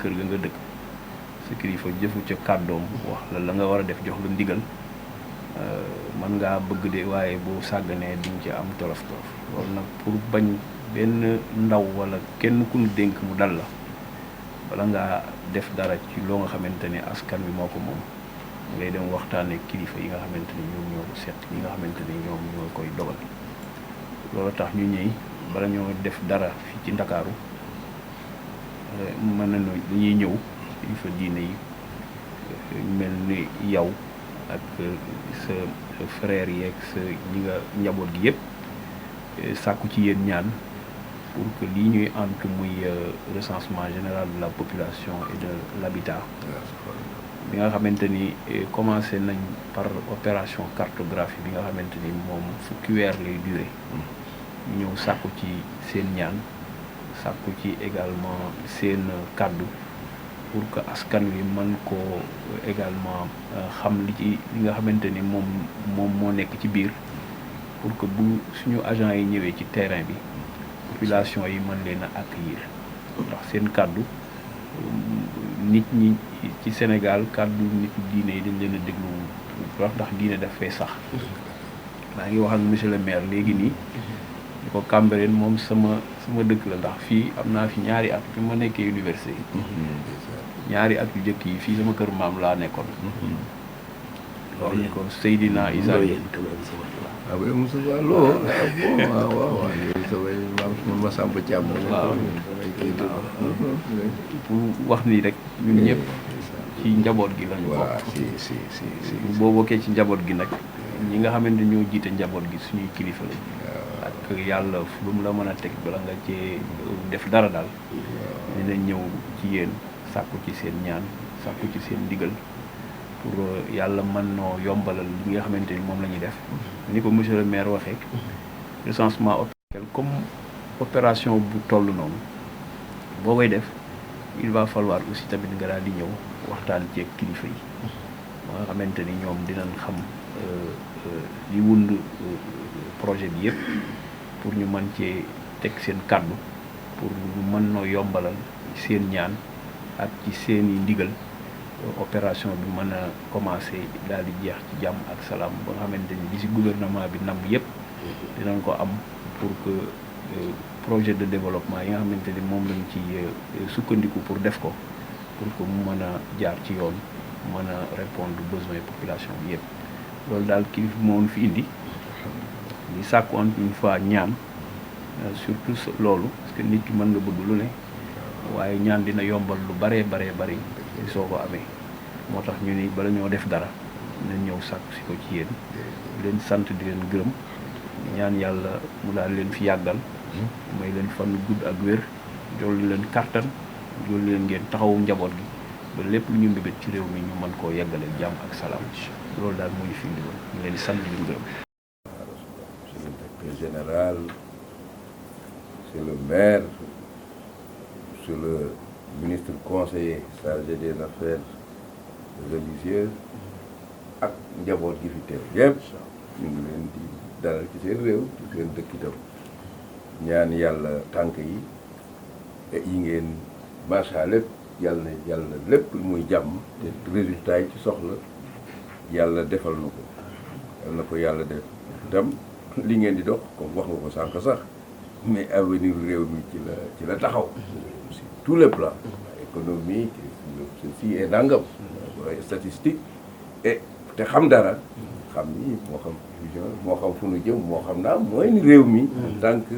kër ga nga dëkk sa kilifa jëfu ca kàddoom wax la nga war a def jox la ndigal mën ngaa bëgg de waaye boo sàgganee di nga ci am tolof loolu nag pour bañ benn ndaw wala kenn ku ñu dénk mu dal la bala ngaa def dara ci loo nga xamante ne askan wi moo ko moom ngay dem waxtaanee kilifa yi nga xamante ni ñoom ñoo ko seet yi nga xamante ni ñoom ñoo koy dogal loolu tax ñu ñëw bala ñoo def dara fii ci Ndakaaru mën nañu dañuy ñëw kilifa diine yi mel ni yow ak sa frère yeeg sa ñi nga njaboot gi yëpp sàkku ci yéen ñaan pour que lii ñuy antu muy recensement général de la population et de l'habitat bi nga xamante ni commencé nañ par opération cartographie bi nga xamante ni moom fukki weer lay duré ñu ñëw sàkku ci seen ñaan sàkku ci également seen kàddu pour que askan wi mën koo également xam li nga xamante ni moom moo nekk ci biir pour que bu suñu agent yi ñëwee ci terrain bi population yi mën leen a accueillir ndax seen kàddu nit ñi ci Sénégal kàddu nit diine yi dañ leen a déglu wax ndax diine daf fay sax maa ngi wax ak monsieur le maire léegi nii di ko Cambérène moom sama dëkk la ndax fii am naa fi ñaari at bi ma nekkee université ñaari at yu njëkk yi fii sama kër maam laa nekkoon loolu ni ko Seydina Issa pour wax ni rek ñun ñëpp ci njaboot gi lañu bokk boo bokkee ci njaboot gi nag ñi nga xamante ñoo jiite njaboot gi suñuy kilifa lañ ak yàlla lu mu la mën a teg bala nga cee def dara daal dina ñëw ci yéen sàkku ci seen ñaan sàkku ci seen ndigal pour yàlla mën noo yombalal li nga xamante ni moom la ñuy def ni ko monsieur le maire waxee recensement officiel comme opération bu toll noonu boo koy def il va falloir aussi tamit nga daal di ñëw waxtaan ci kilifa yi ba nga xamante ni ñoom dinañ xam li wund projet bi yëpp pour ñu mën cee teg seen kàddu pour ñu mën noo yombalal seen ñaan ak ci seeni ndigal opération bi mën a commencé daal di jeex ci jàmm ak salaam ba nga xamante ni li ci gouvernement bi nam yëpp dinañ ko am pour que projet de développement yi nga xamante ni moom lañ ci sukkandiku pour def ko pour que mu mën a jaar ci yoon mën a répondre besoin population bi yëpp loolu daal kilifa moom fi indi di sàkku une fois ñaan surtout loolu parce que nit ki mën nga bëgg lu ne waaye ñaan dina yombal lu baree bari soo ko amee moo tax ñu ni bala ñoo def dara dinañ ñëw sàkku si ko ci yéen di leen sant di leen gërëm ñaan yàlla mu daal leen fi yàggal may leen fan gudd ak wér jolli leen kattan jolli leen ngeen taxawu njaboot gi ba lépp lu ñu mbébét ci réew mi ñu mën koo yeggale jàmm ak salaam loolu daal moo ñu fi indi woon ñu leen di sant di leen gërëm. Monsieur le directeur général, monsieur le maire, monsieur le ministre conseiller chargé des affaires religieuses ak njaboot gi fi teew yëpp ñu ngi leen di dalal ci seen réew ci seen dëkk itam ñaan yàlla tànk yi yi ngeen macha lépp yàlla lépp lu muy jàmm te résultat yi ci soxla yàlla defal na ko yàlla na ko yàlla def itam li ngeen di dox comme wax nga ko sànq sax mais avenir réew mi ci la taxaw sur tous les plans économique ceci et nangam statistique et te xam dara xam ni moo xam vision moo xam fu nu jëm moo xam naa mooy ni réew mi en tant que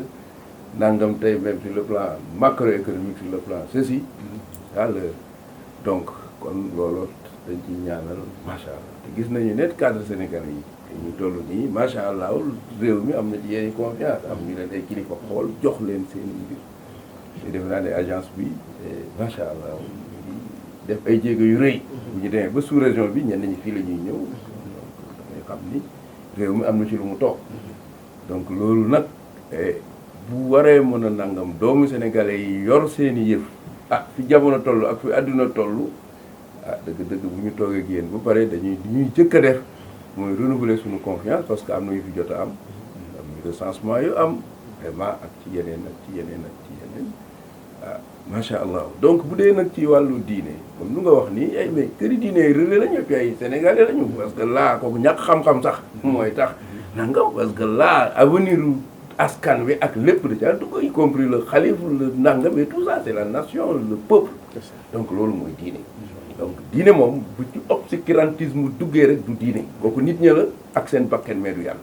nangam tey même sur le plan macroéconomique sur le plan ceci ça le donc kon loolu dañ ci ñaanal macha allah te gis nañu net cadre sénégalais yi ñu toll nii macha allah réew mi am na ci yenn confiance am ñu leen ay kilifa xool jox leen seen mbir te def naa ne agence bi macha allah def ay jéego yu rëy bu ñu demee ba sous région bi ñenn ñi fii la ñuy ñëw dangay xam ni réew mi am na ci lu mu toog donc loolu nag bu waree mën a nangam doomu sénégalais yi yor seeni yëf ah fi jamono toll ak fi àdduna toll ah dëgg-dëgg bu ñu toogee ak yéen ba pare dañuy jëkk a def mooy renouveler suñu confiance parce que am na yu fi jot a am recensement yu am vraiment ak ci yeneen macha allah donc bu dee nag ci wàllu diine comme lu nga wax nii ay mais këri diine yi relais la ñu et puis ay sénégalais lañu parce que là kooku ñàkk xam-xam sax mooy tax nangam parce que là avenir askan wi ak lépp da caa dugg y compris le xalif le nangam et tout ça c'est la nation le peuple donc loolu mooy diine donc diine moom bu ci obscurantisme duggee rek du diine kooku nit ña la ak seen bakken mais du yàlla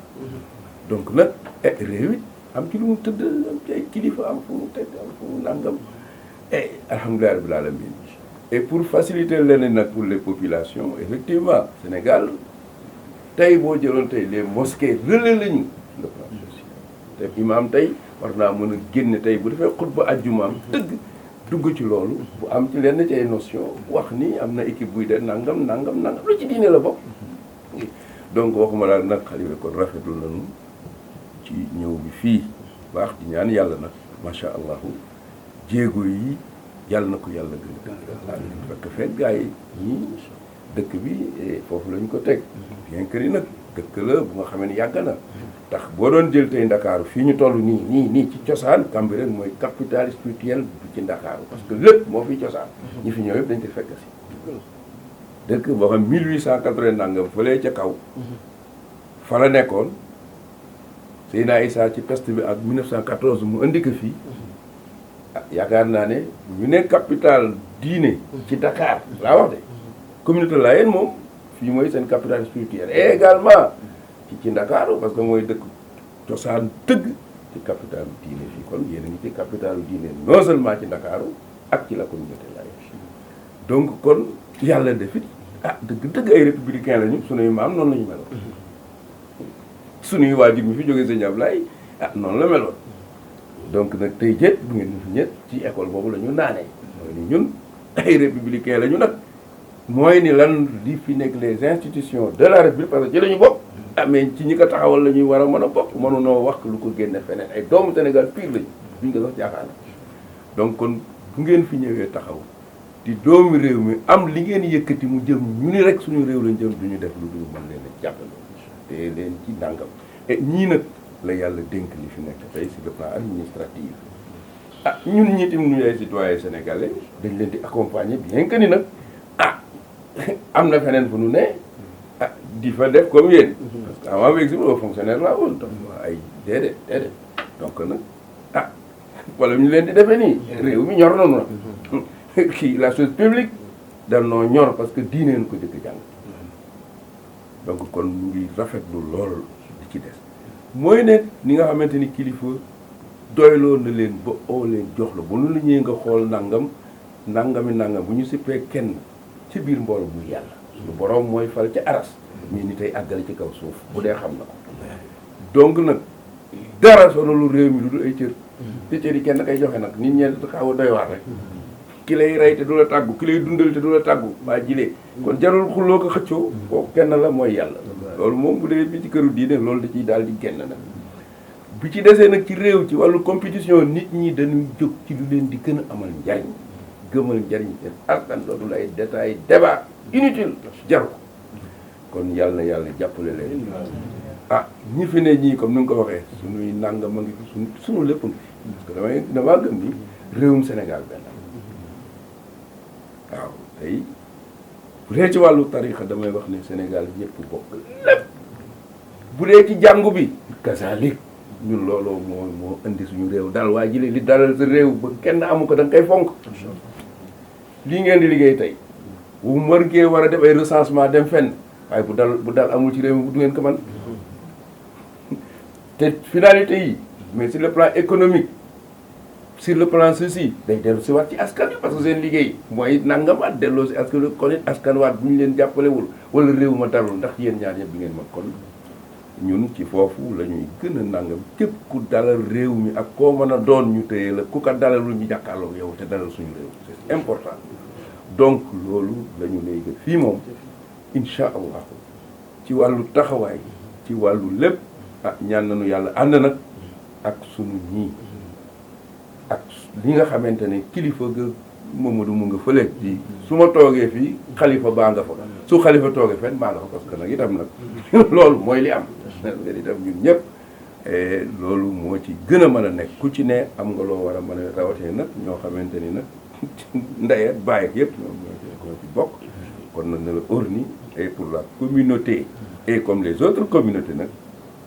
donc nag réew it am ci lu mu tëdd am ci ay kilifa am fu mu tëdd am fu mu nangam alhamdulilah rabbil alamin et pour faciliter leneen nag pour les populations effectivement Sénégal tey boo jëloon tey les mosquées relais lañu le plan social te imam tey war naa mën a génne tey bu defee xutba ajjumaam dëgg dugg ci loolu bu am ci lenn ci ay notion wax ni am na équipe buy de nangam lu ci diine la bokk donc waxuma daal nag xalifa kon rafetlu nañu ci ñëw bi fii baax di ñaan yàlla nag macha allahu jéego yi yàlla na ko yàlla gën a parce que fekk gars yi ñii dëkk bi foofu lañ ko teg bien que ni nag dëkk la bu nga xamee ni yàgg na tax boo doon jël tey Ndakaaru fii ñu toll nii ci cosaan Cambérène mooy capitale spirituelle bu ci Ndakaaru parce que lépp moo fi cosaan ñi fi ñëw yëpp dañ ko fekk si dëkk boo xam 1880 nangam fëlee ca kaw fa la nekkoon Seydina Issa ci peste bi ak 1914 mu indi ko fii yaakaar naa ne ñu ne capitale diine ci Dakar laa wax de communauté Layène moom fii mooy seen capitale spirituelle et également ci Ndakaaru parce que mooy dëkk cosaan tëgg ci capitale diine fii kon yéen a ngi ci capitale diine non seulement ci Ndakaaru ak ci la communauté Layène donc kon yàlla defit dëgg ay républicain lañu sunuy maam noonu la ñu meloon sunuy waajur mi fi jógee Sëñ Ablaye noonu la meloon donc nag tey jët bu ngeen fi ñett ci école boobu la ñu naanee mooy ni ñun ay républicain la ñu nag mooy ni lan li fi nekk les institutions de la république parce que ci la ñu bokk mais ci ñi ko taxawal la ñuy war a mën a bokk mënunoo wax lu ko génne feneen ay doomu Sénégal pire lañu duñ ko sax jaaxaan donc kon bu ngeen fi ñëwee taxaw di doomu réew mi am li ngeen yëkkati mu jëm ñu ni rek suñu réew lañ jëm duñu def lu dul mën leen a jàppale te leen ci ndàngam et ñii nag la yàlla dénk li fi nekk tey sur le plan administratif ñun ñi tamit ñu ay citoyen sénégalais dañ leen di accompagner bien que ni nag am na feneen fu nu ne di fa def comme yéen parce que avant avec simple fonctionnaire laa woon donc ay déedéet donc nag wala ñu leen di defee nii réew mi ñor nañu nag kii la chose publique danoo ñor parce que diineen ko jëkk jàng donc kon mu ngi rafetlu lool di ci des mooy ne ni nga xamante ni kilifa doyloo na leen ba oo leen jox la bu nu la ñëwee nga xool nangami nangam bu ñu sippee kenn ci biir mbooloo bu yàlla suñu borom mooy fal ca aras mais ni tey àggale ci kaw suuf bu dee xam na ko donc nag dara sonalu réew mi lu dul ay cër te cër yi kenn kay joxe nag nit ñee xaw a doy waar rek ki lay rey te du la tàggu ki lay dundal te du la tàggu baa jilee kon jarul xulloo ko xëccoo kooku kenn la mooy yàlla loolu moom bu dee bi ci këru diine loolu da ciy daal di génn nag bi ci desee nag ci réew ci wàllu compétition nit ñi dañuy jóg ci lu leen di gën a amal njariñ gëmal njariñ seen askan dootul ay détails débat inutile jaru kon yàlla na yàlla jàppale leen ñi fi ne ñii comme ni nga ko waxee suñuy nangam a ngi fi suñu lépp ngi fi parce que damaa gëm ni réewum Sénégal benn waaw tey bu dee ci wàllu tarixa damay wax ne Sénégal ñëpp bokk lépp bu dee ci jàngu bi kasalik ñun looloo moo indi suñu réew dal waa ji li dalal sa réew ba kenn amu ko da nga koy fonk lii ngeen di liggéey tey bu mu war ngeen war a def ay recensement dem fenn waaye bu dal amul ci réew mi du ngeen ko man te finalité yi mais sur le plan économique sur le plan ceci day dellu si waat ci askan wi parce que seen liggéey mooy nangamaat delloo si askan wi kon it askan waat bu ñu leen jàppalewul wala réew ma dalul ndax yéen ñaar yëpp bi ngeen ma kon ñun ci foofu la ñuy gën a nangam képp ku dalal réew mi ak koo mën a doon ñu téye la ku ko dalalul ñu jàkkaarloo yow te dalal suñu réew c'est important donc loolu la ñu léegi fii moom incha allah ci wàllu taxawaay ci wàllu lépp ñaan nañu yàlla ànd nag ak sunu ñii ak li nga xamante ne kilifa ga Mamadou mu nga fële ci su ma toogee fii xalifa baa nga fa su xalifa toogee fenn baa nga fa parce que nag itam nag loolu mooy li am nga itam ñun ñëpp et loolu moo ci gën a mën a nekk ku ci ne am nga loo war a mën a rawatee nag ñoo xamante ni nag ndey ak baay ak yëpp ñoo ci bokk kon nag na la orni et pour la communauté et comme les autres communautés nag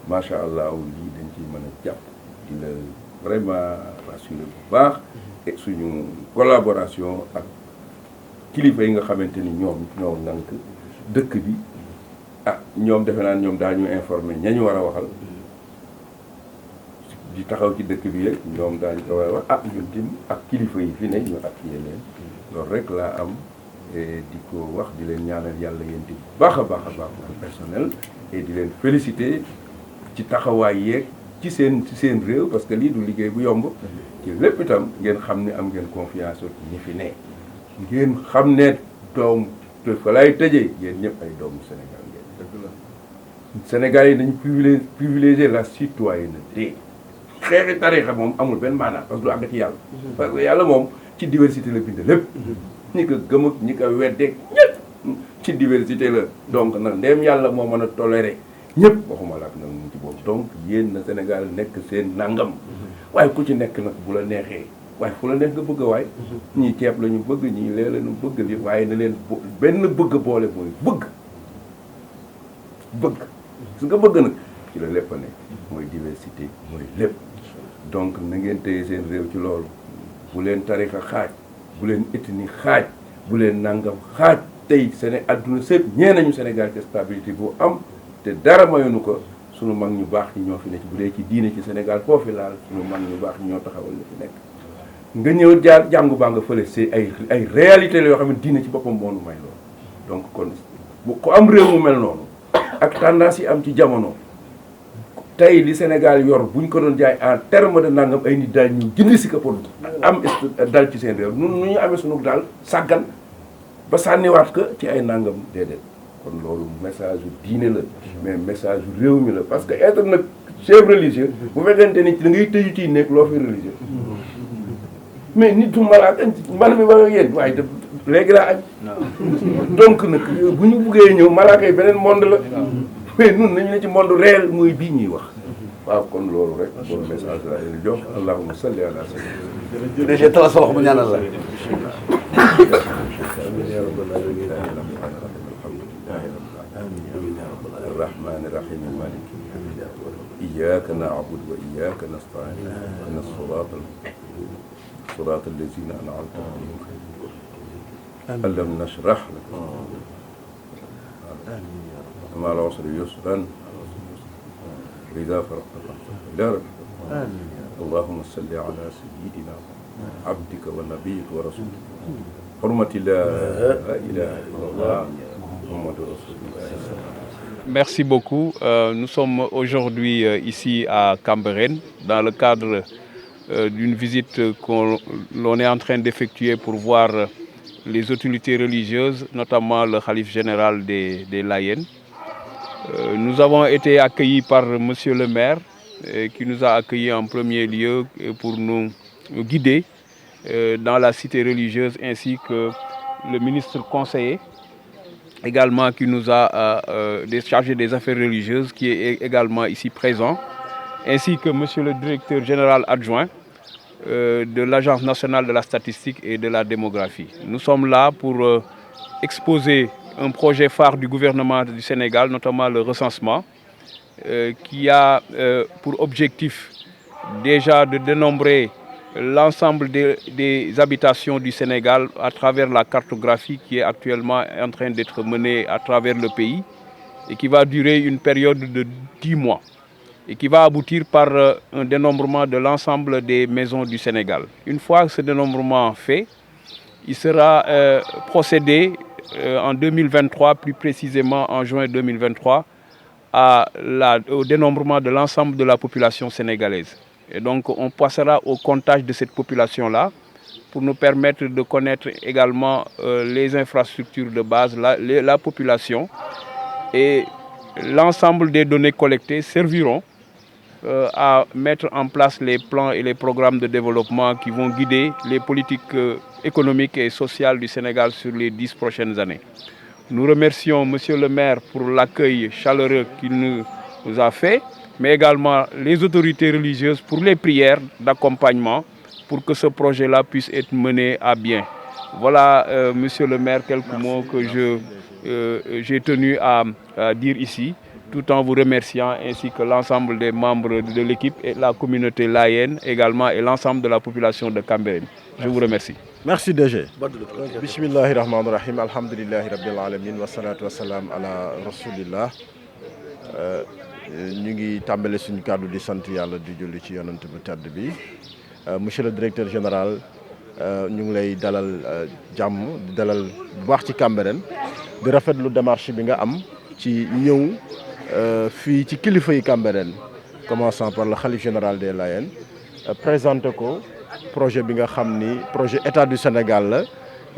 macha allah lii dañ ciy mën a jàpp di la vraiment rassurer bu baax et suñu collaboration ak kilifa yi nga xamante ni ñoo nank dëkk bi ñoom defe naa ñoom daañu informé ñañu war a waxal di taxaw ci dëkk bi rek ñoom daañu ko war a wax ñun tim ak kilifa yi fi ne ñu appuyé leen loolu rek laa am di ko wax di leen ñaanal yàlla yéen di baax a baax pour personnel et di leen féliciter ci taxawaay yeeg ci seen réew parce que lii du liggéey bu yomb ci lépp itam ngeen xam ne am ngeen confiance ñi fi ne ngeen xam ne doom te fa lay tëjee yéen ñëpp ay doomu Sénégal ngeen dëgg la Sénégal yi dañu privilégier la citoyenneté xeexi tarixa moom amul benn maanaam parce que du àgg ci yàlla parce que yàlla moom ci diversité la bind lépp ñi ko gëm ak ñi ko weddeeg ñëpp ci diversité la donc nag ndéem yàlla moo mën a toléré ñëpp waxuma la ak nag mu ci boobu donc yéen na Sénégal nekk seen nangam waaye ku ci nekk nag bu la neexee waaye fu la neex nga bëgg waay ñii ceeb la ñu bëgg ñii lee la ñu bëgg li waaye na leen benn bëgg boole mooy bëgg su nga bëgg nag ci la lépp a nekk mooy diversité mooy lépp donc na ngeen téye seen réew ci loolu bu leen tarixa xaaj bu leen ethnie xaaj bu leen nangam xaaj tey adduna sëpp ñee nañu Sénégal ci stabilité bu am te dara mayonu ko sunu mag ñu baax ñi ñoo fi nekk bu dee ci diine ci Sénégal foofu laal sunu mag ñu baax ñi ñoo taxawal li fi nekk nga ñëw jaar jàngu baa nga fële c'est ay réalité la yoo xam ne diine ci boppam moo nu may loolu donc kon bu ko am réew mu mel noonu ak tendance yi am ci jamono tey li Sénégal yor buñ ko doon jaay en terme de nangam ay nit daal ñu jënd si ko pour am dal ci seen réew nun nu ñu amee sunu daal sàggan ba sànniwaat ko ci ay nangam déedéet kon loolu message yu diine la mais message yu réew mi la parce que être nag chef religieux bu fekkente ni da ngay tëju ci nekk loo fi religieux mais nit du malaaka man mi wax ak yéen waaye def léegi laa añ donc nag bu ñu buggee ñëw malaaka yi beneen monde la mais nun nañu ne ci monde réel mooy bii ñuy wax waaw kon loolu rek bon message la leen jox allahumma salli ala sayyidina déjà tala sa loxo mu ñaanal la الرحمن الرحيم المالك إياك نعبد وإياك نستعين إن الصراط الذين أنعمت عليهم ألم نشرح لك مع العسر يسرا إذا فرغت فانصب إلى ربك اللهم صل على سيدنا عبدك ونبيك ورسولك حرمة لا إله إلا الله محمد رسول الله. Merci beaucoup. Nous sommes aujourd'hui ici à Cambérène dans le cadre d'une visite l'on est en train d'effectuer pour voir les autorités religieuses, notamment le khalife général des Layènes. Nous avons été accueillis par monsieur le maire qui nous a accueillis en premier lieu pour nous guider dans la cité religieuse, ainsi que le ministre conseiller également qui nous a chargé des affaires religieuses, qui est également ici présent, ainsi que monsieur le directeur général adjoint de l'Agence nationale de la statistique et de la démographie. Nous sommes là pour exposer un projet phare du gouvernement du Sénégal, notamment le recensement, qui a pour objectif déjà de dénombrer l'ensemble des habitations du Sénégal à travers la cartographie qui est actuellement en train d'être menée à travers le pays et qui va durer une période de 10 mois et qui va aboutir par un dénombrement de l'ensemble des maisons du Sénégal. Une fois ce dénombrement fait, il sera procédé en 2023, plus précisément en juin 2023, au dénombrement de l'ensemble de la population sénégalaise. Et donc on passera au comptage de cette population-là pour nous permettre de connaître également les infrastructures de base, la population, et l'ensemble des données collectées serviront à mettre en place les plans et les programmes de développement qui vont guider les politiques économiques et sociales du Sénégal sur les 10 prochaines années. Nous remercions monsieur le maire pour l'accueil chaleureux qu'il nous nous a fait, mais également les autorités religieuses pour les prières d'accompagnement pour que ce projet-là puisse être mené à bien. Voilà, monsieur le maire, quelques mots que j'ai tenu à dire ici, tout en vous remerciant, ainsi que l'ensemble des membres de l'équipe et la communauté layène également et l'ensemble de la population de Cambérène. Je vous remercie. Merci DG. Bismillahi rahmani rahim, alhamdulillahi rabbil alamin, wa salatu wa salam ala rasulillah. Ñu ngi tàmbale suñu kàddu di sant yàlla di julli ci yonent bu tedd bi. Monsieur le directeur général, ñu ngi lay dalal jàmm di dalal bu baax ci Cambérène di rafetlu démarche bi nga am ci ñëw fii ci kilifa yi Cambérène, commençant par le khalife général des Layènes, présenté ko projet bi nga xam ni projet état du Sénégal la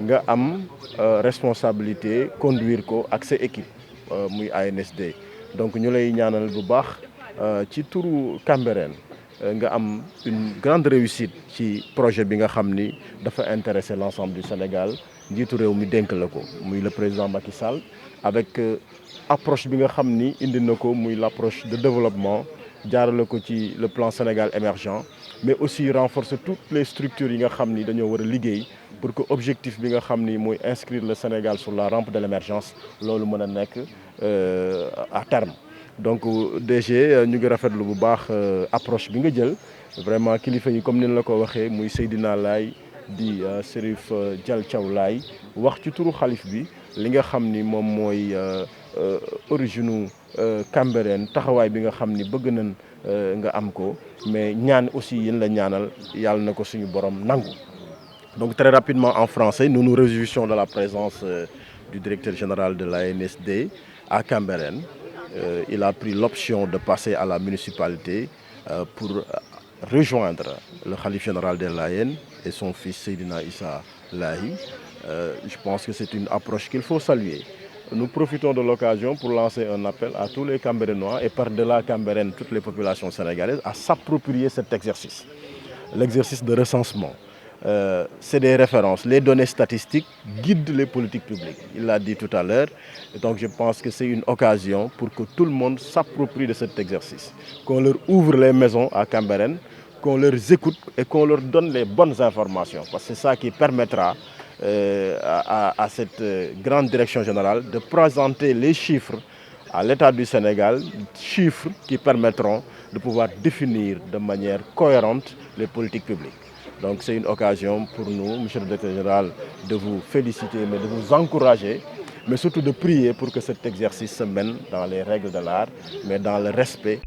nga am responsabilité conduire ko ak sa équipe muy ANSD. Donc ñu lay ñaanal bu baax ci turu Cambérène nga am une grande réussite ci projet bi nga xam ni dafa intéresser l'ensemble du Sénégal. Njiitu réew mi dénk la ko muy le président Macky Sall avec approche bi nga xam ni indi na ko muy l'approche de développement jaarale ko ci le plan Sénégal émergent, mais aussi renforcer toutes les structures yi nga xam ni dañoo war a liggéey pour que objectif bi nga xam ni mooy inscrire le Sénégal sur la rampe de l'émergence loolu mën a nekk à terme. Donc DG ñu ngi rafetlu bu baax approche bi nga jël vraiment kilifa yi comme ni la ko waxee muy Seydina Laye di Serif Dial Thiaw Laye wax ci turu xalif bi li nga xam ni moom mooy origine Cambérène, taxawaay bi nga xam ni bëgg nañ nga am ko, mais ñaan aussi yéen la ñaanal yàlla na ko suñu borom nangu. Donc très rapidement en français, nous nous réjouissons de la présence du directeur général de l'ANSD à Cambérène. Il a pris l'option de passer à la municipalité pour rejoindre le khalife général des Layènes et son fils Seydina Issa Laye. Je pense que c'est une approche qu'il faut saluer. Nous profitons de l'occasion pour lancer un appel à tous les Cambérénois et par-delà Cambérène, toutes les populations sénégalaises à s'approprier cet exercice. L'exercice de recensement. C'est des références. Les données statistiques guident les politiques publiques. Il l'a dit tout à l'heure. Donc je pense que c'est une occasion pour que tout le monde s'approprie de cet exercice. Qu'on leur ouvre les maisons à Cambérène, qu'on leur écoute et qu'on leur donne les bonnes informations. Parce que c'est ça qui permettra à cette grande direction générale de présenter les chiffres à l'État du Sénégal, chiffres qui permettront de pouvoir définir de manière cohérente les politiques publiques. Donc c'est une occasion pour nous, monsieur le directeur général, de vous féliciter, mais de vous encourager, mais surtout de prier pour que cet exercice se mène dans les règles de l'art, mais dans le respect